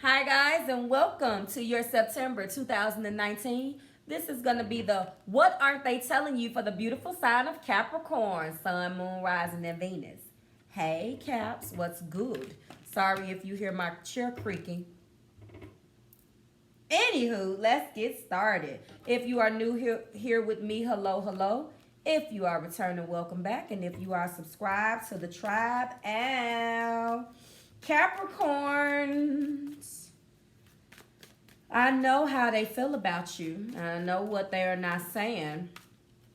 Hi guys, and welcome to your September 2019. This is going to be the What Aren't They Telling You for the beautiful sign of Capricorn, Sun, Moon, Rising, and Venus. Hey Caps, what's good? Sorry if you hear my chair creaking. Anywho, let's get started. If you are new here with me, hello, hello. If you are returning, welcome back. And if you are subscribed to the tribe, Capricorns, I know how they feel about you. I know what they are not saying.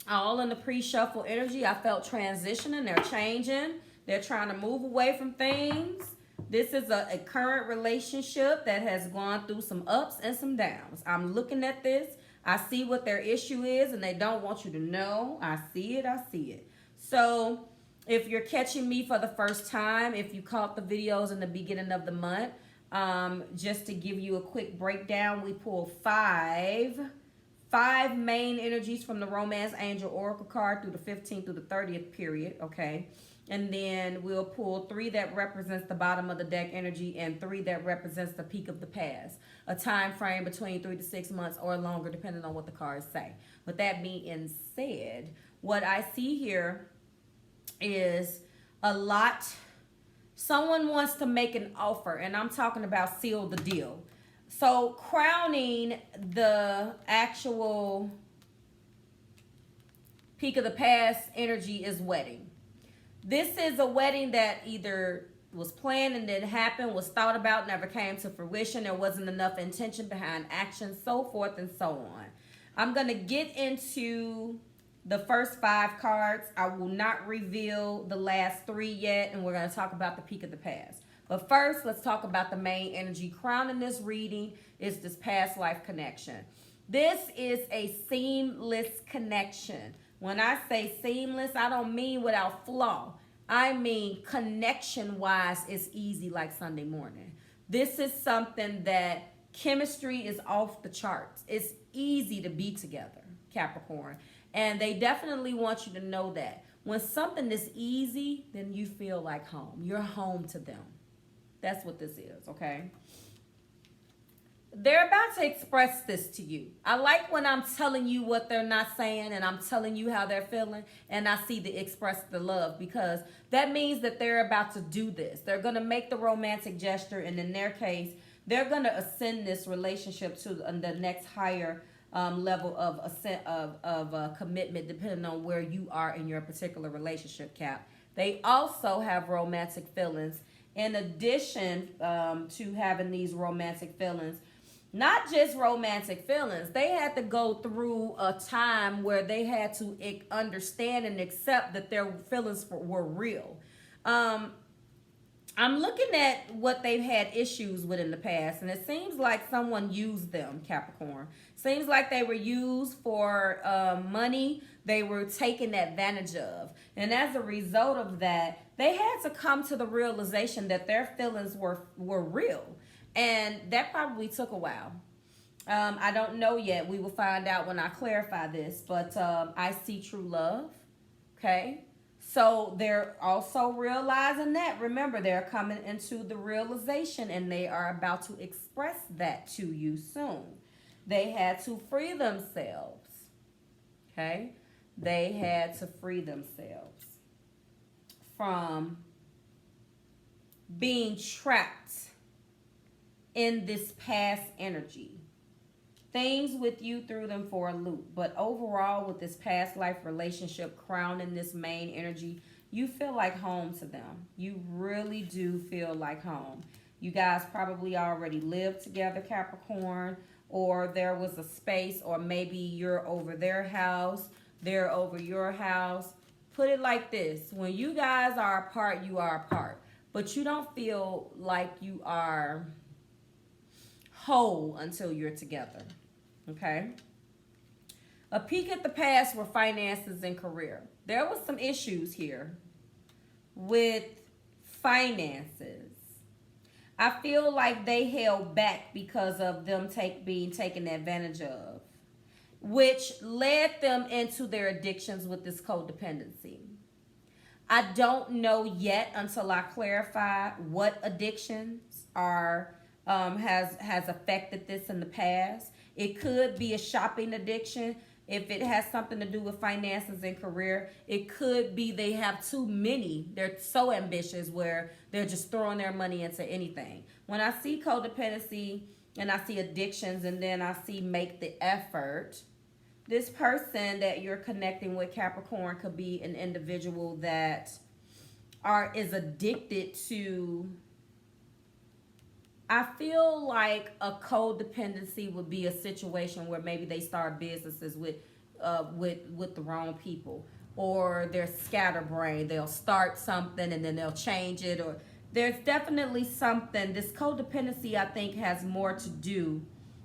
All in the pre-shuffle energy, I felt transitioning. They're changing. They're trying to move away from things. This is a current relationship that has gone through some ups and some downs. I'm looking at this. I see what their issue is, and they don't want you to know. I see it. I see it. So if you're catching me for the first time, if you caught the videos in the beginning of the month, just to give you a quick breakdown, we pulled five main energies from the Romance Angel Oracle card through the 15th through the 30th period, okay? And then we'll pull 3 that represents the bottom of the deck energy and 3 that represents the peak of the past. A time frame between 3 to 6 months or longer, depending on what the cards say. With that being said, what I see here is a lot. Someone wants to make an offer, and I'm talking about seal the deal. So crowning the actual peak of the past energy is wedding. This is a wedding that either was planned and didn't happen, was thought about, never came to fruition. There wasn't enough intention behind action, so forth and so on. I'm going to get into the first 5 cards. I will not reveal the last 3 yet, and we're going to talk about the peak of the past. But first, let's talk about the main energy. Crowning this reading is this past life connection. This is a seamless connection. When I say seamless, I don't mean without flaw. I mean connection-wise, it's easy like Sunday morning. This is something that chemistry is off the charts. It's easy to be together, Capricorn. And they definitely want you to know that. When something is easy, then you feel like home. You're home to them. That's what this is, okay? They're about to express this to you. I like when I'm telling you what they're not saying and I'm telling you how they're feeling and I see the express the love, because that means that they're about to do this. They're going to make the romantic gesture, and in their case, they're going to ascend this relationship to the next higher level of commitment, depending on where you are in your particular relationship, Cap. They also have romantic feelings. In addition to having these romantic feelings, not just romantic feelings, they had to go through a time where they had to understand and accept that their feelings were real. I'm looking at what they've had issues with in the past, and it seems like someone used them, Capricorn. Seems like they were used for money. They were taken advantage of. And as a result of that, they had to come to the realization that their feelings were real. And that probably took a while. I don't know yet. We will find out when I clarify this. But I see true love. Okay? So they're also realizing that. Remember, they're coming into the realization, and they are about to express that to you soon. They had to free themselves. Okay? They had to free themselves from being trapped in this past energy. Things with you threw them for a loop. But overall, with this past life relationship crowning this main energy, you feel like home to them. You really do feel like home. You guys probably already lived together, Capricorn, or there was a space, or maybe you're over their house, they're over your house. Put it like this. When you guys are apart, you are apart. But you don't feel like you are whole until you're together. Okay? A peek at the past were finances and career. There was some issues here with finances. I feel like they held back because of them being taken advantage of, which led them into their addictions with this codependency. I don't know yet until I clarify what addictions are has affected this in the past. It could be a shopping addiction. If it has something to do with finances and career, it could be they have too many. They're so ambitious where they're just throwing their money into anything. When I see codependency and I see addictions and then I see make the effort, this person that you're connecting with, Capricorn, could be an individual that is addicted to. I feel like a codependency would be a situation where maybe they start businesses with the wrong people, or they're scatterbrained. They'll start something and then they'll change it, or there's definitely something. This codependency, I think, has more to do,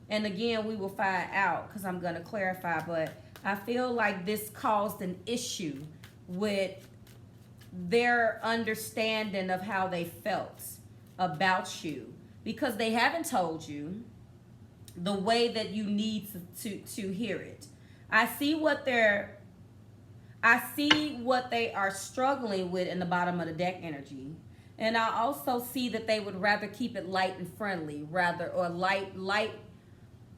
and again, we will find out because I'm going to clarify, but I feel like this caused an issue with their understanding of how they felt about you, because they haven't told you the way that you need to hear it. I see what they are struggling with in the bottom of the deck energy. And I also see that they would rather keep it light and friendly, or light,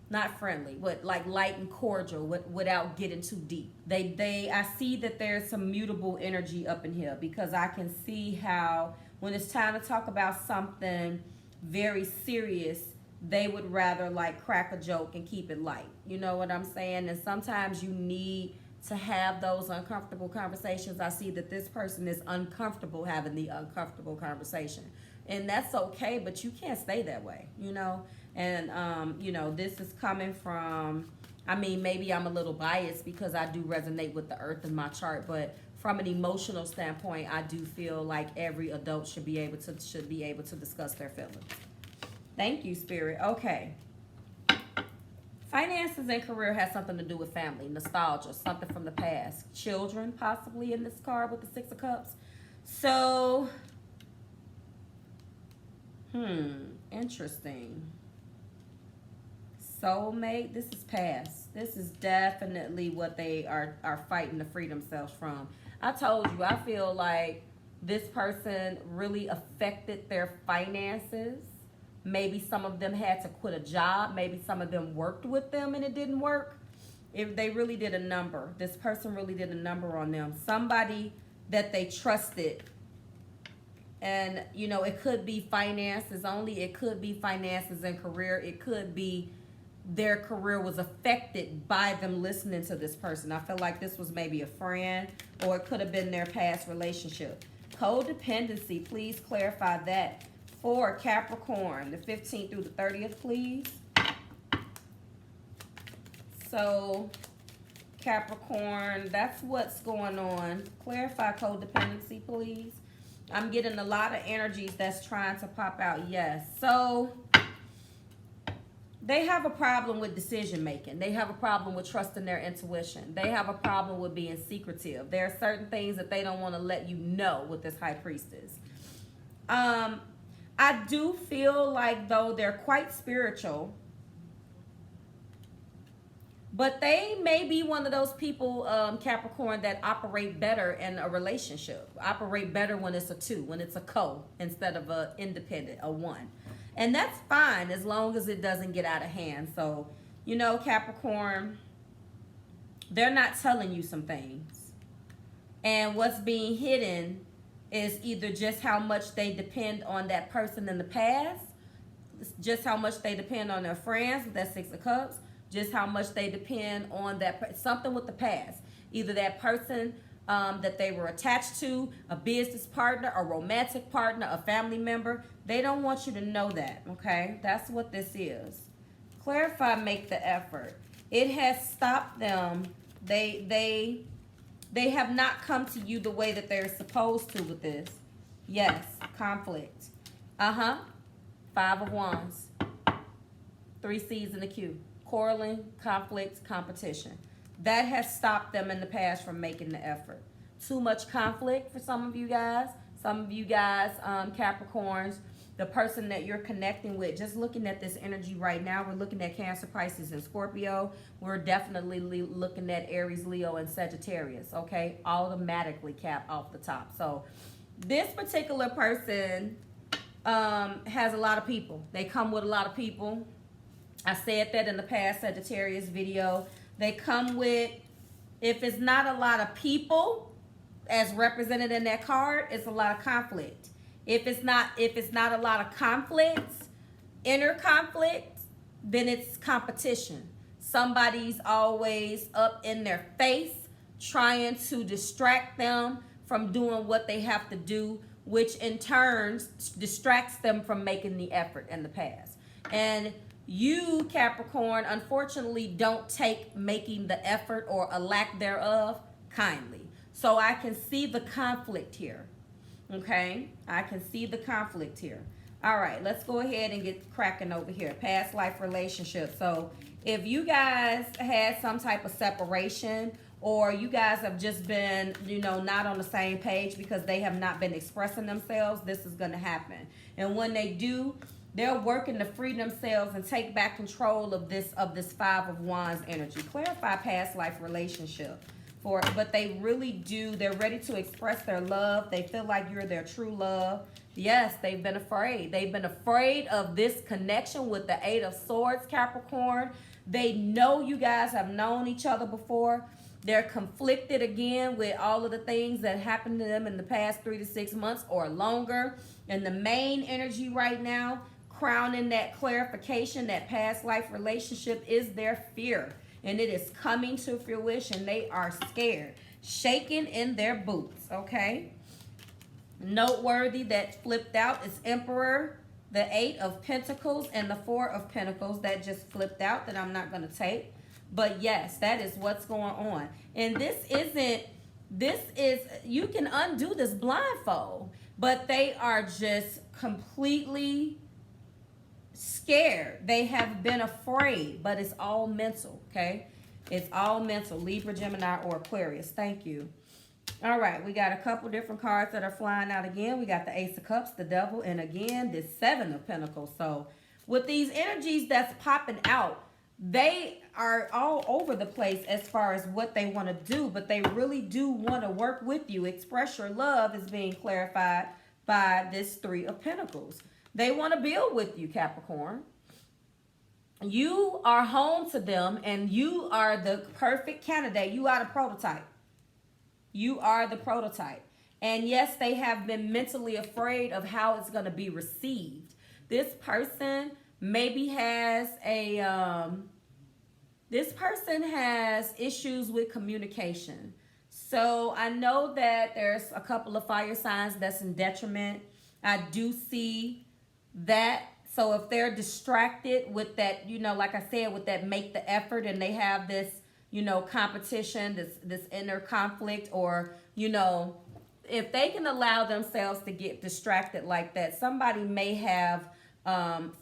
not friendly, but like light and cordial without getting too deep. I see that there's some mutable energy up in here, because I can see how when it's time to talk about something very serious, they would rather like crack a joke and keep it light. You know what I'm saying? And sometimes you need to have those uncomfortable conversations. I see that this person is uncomfortable having the uncomfortable conversation, and that's okay, but you can't stay that way, you know? And this is coming from, I mean, maybe I'm a little biased because I do resonate with the earth in my chart, but from an emotional standpoint, I do feel like every adult should be able to discuss their feelings. Thank you, Spirit. Okay. Finances and career has something to do with family, nostalgia, something from the past. Children, possibly, in this card with the Six of Cups. So, interesting. Soulmate, this is past. This is definitely what they are fighting to free themselves from. I told you, I feel like this person really affected their finances. Maybe some of them had to quit a job. Maybe some of them worked with them and it didn't work. If they really did a number, this person really did a number on them. Somebody that they trusted. And, it could be finances only. It could be finances and career. It could be their career was affected by them listening to this person. I feel like this was maybe a friend, or it could have been their past relationship. Codependency, please clarify that for Capricorn, the 15th through the 30th, please. So, Capricorn, that's what's going on. Clarify codependency, please. I'm getting a lot of energies that's trying to pop out. Yes. So, they have a problem with decision making. They have a problem with trusting their intuition. They have a problem with being secretive. There are certain things that they don't want to let you know with this High Priestess. I do feel like, though, they're quite spiritual, but they may be one of those people, Capricorn, that operate better in a relationship. Operate better when it's a two, when it's a co, instead of a independent, a one. And that's fine as long as it doesn't get out of hand. So, Capricorn, they're not telling you some things. And what's being hidden is either just how much they depend on that person in the past, just how much they depend on their friends with that Six of Cups, just how much they depend on something with the past. Either that person that they were attached to, a business partner, a romantic partner, a family member. They don't want you to know that, okay? That's what this is. Clarify, make the effort. It has stopped them. They have not come to you the way that they're supposed to with this. Yes, conflict. 5 of Wands. 3 C's in the Q. Quarreling, conflict, competition. That has stopped them in the past from making the effort. Too much conflict for some of you guys. Some of you guys, Capricorns, the person that you're connecting with, just looking at this energy right now, we're looking at Cancer, Pisces, and Scorpio. We're definitely looking at Aries, Leo, and Sagittarius, okay? Automatically, Cap, off the top. So this particular person has a lot of people. They come with a lot of people. I said that in the past Sagittarius video. They come with, if it's not a lot of people as represented in that card, it's a lot of conflict. If it's not a lot of conflicts, inner conflict, then it's competition. Somebody's always up in their face trying to distract them from doing what they have to do, which in turn distracts them from making the effort in the past. And you, Capricorn, unfortunately don't take making the effort or a lack thereof kindly. So I can see the conflict here. Okay? I can see the conflict here. All right, let's go ahead and get cracking over here. Past life relationship. So if you guys had some type of separation, or you guys have just been, you know, not on the same page because they have not been expressing themselves, this is going to happen. And when they do, they're working to free themselves and take back control of this Five of Wands energy. Clarify past life relationship. But they really do. They're ready to express their love. They feel like you're their true love. Yes, they've been afraid. They've been afraid of this connection with the Eight of Swords, Capricorn. They know you guys have known each other before. They're conflicted again with all of the things that happened to them in the past 3 to 6 months or longer. And the main energy right now, crowning that clarification, that past life relationship, is their fear. And it is coming to fruition. They are scared, shaking in their boots, okay? Noteworthy that flipped out is Emperor, the Eight of Pentacles, and the Four of Pentacles that just flipped out that I'm not going to take. But yes, that is what's going on. And this is, you can undo this blindfold, but they are just completely scared. They have been afraid, but it's all mental, okay? It's all mental. Libra, Gemini, or Aquarius. Thank you. All right, we got a couple different cards that are flying out again. We got the Ace of Cups, the Devil, and again, this Seven of Pentacles. So with these energies that's popping out, they are all over the place as far as what they want to do, but they really do want to work with you. Express your love is being clarified by this Three of Pentacles. They want to build with you, Capricorn. You are home to them, and you are the perfect candidate. You are the prototype. You are the prototype. And yes, they have been mentally afraid of how it's going to be received. This person maybe has issues with communication. So I know that there's a couple of fire signs that's in detriment. I do see that. So if they're distracted with that, you know, like I said, with that make the effort, and they have this, you know, competition, this inner conflict, or, you know, if they can allow themselves to get distracted like that, somebody may have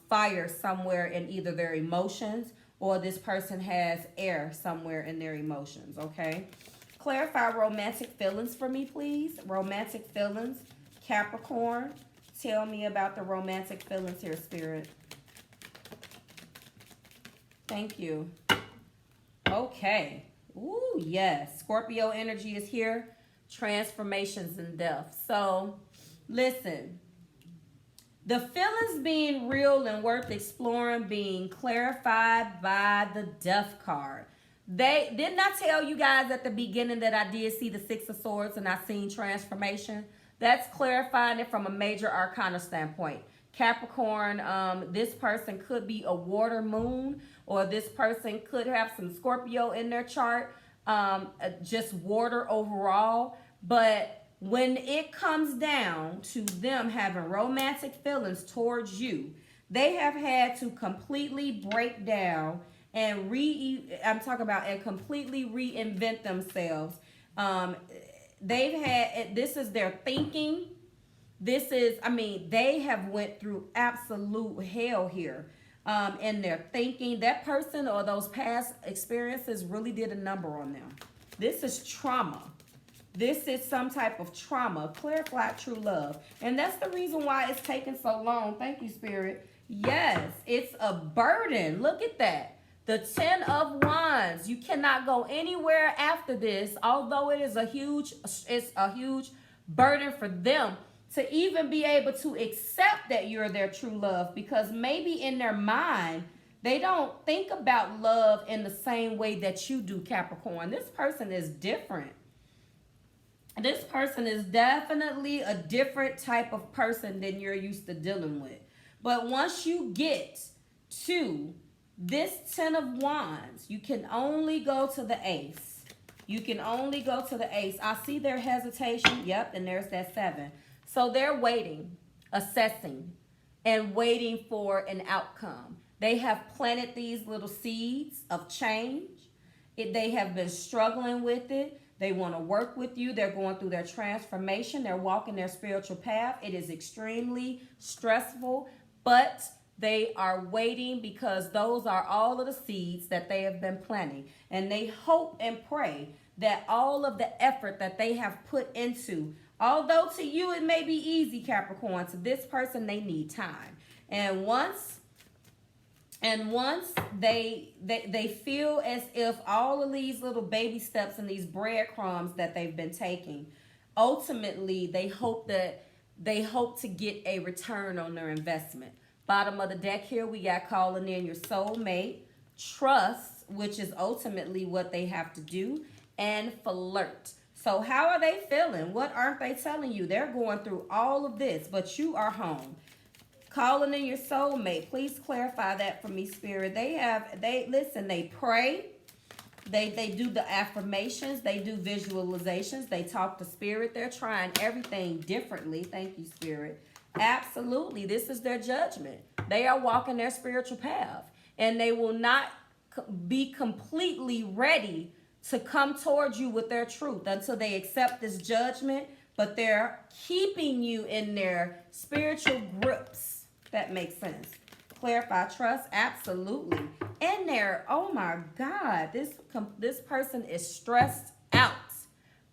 fire somewhere in either their emotions, or this person has air somewhere in their emotions, okay? Clarify romantic feelings for me, please. Romantic feelings, Capricorn. Tell me about the romantic feelings here, Spirit. Thank you. Okay. Ooh, yes. Scorpio energy is here. Transformations and death. So, listen. The feelings being real and worth exploring being clarified by the Death card. Didn't I tell you guys at the beginning that I did see the Six of Swords and I seen transformation? That's clarifying it from a major arcana standpoint. Capricorn, this person could be a water moon, or this person could have some Scorpio in their chart, just water overall. But when it comes down to them having romantic feelings towards you, they have had to completely break down and completely reinvent themselves. This is their thinking. They have went through absolute hell here in their thinking. That person or those past experiences really did a number on them. This is trauma. This is some type of trauma. Clarify true love. And that's the reason why it's taking so long. Thank you, Spirit. Yes, it's a burden. Look at that. The Ten of Wands. You cannot go anywhere after this, although it's a huge burden for them. to even be able to accept that you're their true love, because maybe in their mind, they don't think about love in the same way that you do, Capricorn. This person is different. This person is definitely a different type of person than you're used to dealing with. But once you get to this 10 of Wands, you can only go to the Ace. You can only go to the Ace. I see their hesitation. Yep, and there's that 7. So they're waiting, assessing, and waiting for an outcome. They have planted these little seeds of change. They have been struggling with it. They want to work with you. They're going through their transformation. They're walking their spiritual path. It is extremely stressful, but they are waiting because those are all of the seeds that they have been planting. And they hope and pray that all of the effort that they have put into, although to you it may be easy, Capricorn, to this person they need time. And once they feel as if all of these little baby steps and these breadcrumbs that they've been taking, ultimately they hope to get a return on their investment. Bottom of the deck here, we got calling in your soulmate, trust, which is ultimately what they have to do, and flirt. So how are they feeling? What aren't they telling you? They're going through all of this, but you are home. Calling in your soulmate. Please clarify that for me, Spirit. They pray. They do the affirmations. They do visualizations. They talk to Spirit. They're trying everything differently. Thank you, Spirit. Absolutely. This is their judgment. They are walking their spiritual path. And they will not be completely ready to come towards you with their truth until they accept this judgment. But they're keeping you in their spiritual grips. That makes sense. Clarify trust. Absolutely. And they're, oh my God, this person is stressed out.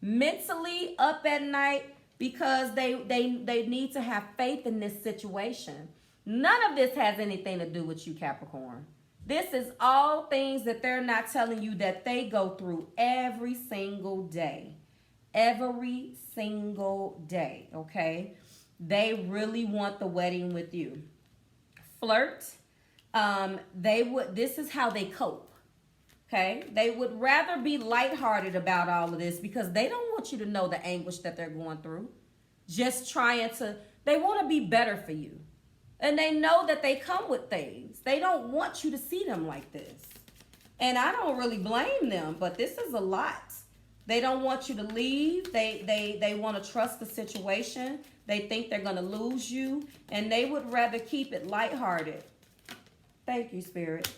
Mentally up at night because they need to have faith in this situation. None of this has anything to do with you, Capricorn. This is all things that they're not telling you that they go through every single day. Every single day, okay? They really want the wedding with you. Flirt. This is how they cope. Okay? They would rather be lighthearted about all of this because they don't want you to know the anguish that they're going through. They want to be better for you. And they know that they come with things. They don't want you to see them like this. And I don't really blame them, but this is a lot. They don't want you to leave. They want to trust the situation. They think they're going to lose you. And they would rather keep it lighthearted. Thank you, Spirit.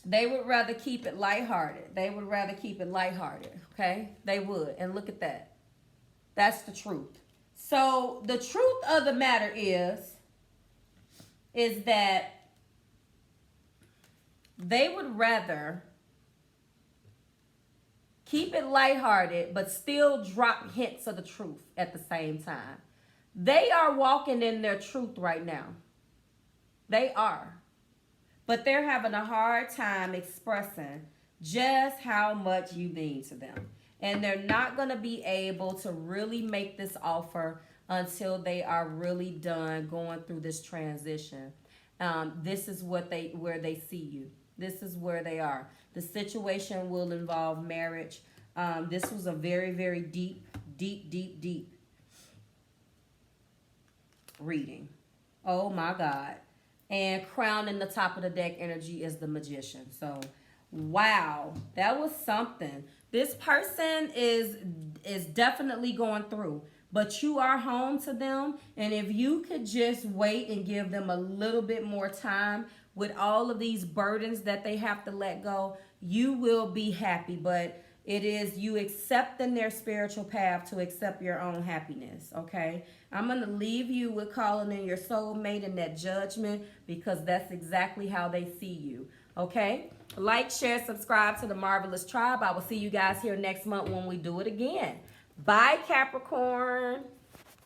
They would rather keep it lighthearted. They would rather keep it lighthearted. Okay? They would. And look at that. That's the truth. So the truth of the matter is that they would rather keep it lighthearted, but still drop hints of the truth at the same time. They are walking in their truth right now. They are. But they're having a hard time expressing just how much you mean to them. And they're not going to be able to really make this offer until they are really done going through this transition. This is where they see you. This is where they are. The situation will involve marriage. This was a very, very deep reading. Oh my God. And crowning the top of the deck energy is the Magician. So, wow, that was something. This person is definitely going through, but you are home to them. And if you could just wait and give them a little bit more time with all of these burdens that they have to let go, you will be happy. But it is you accepting their spiritual path to accept your own happiness, okay? I'm going to leave you with calling in your soulmate and that judgment because that's exactly how they see you, okay? Like, share, subscribe to the Marvelous Tribe. I will see you guys here next month when we do it again. Bye, Capricorn.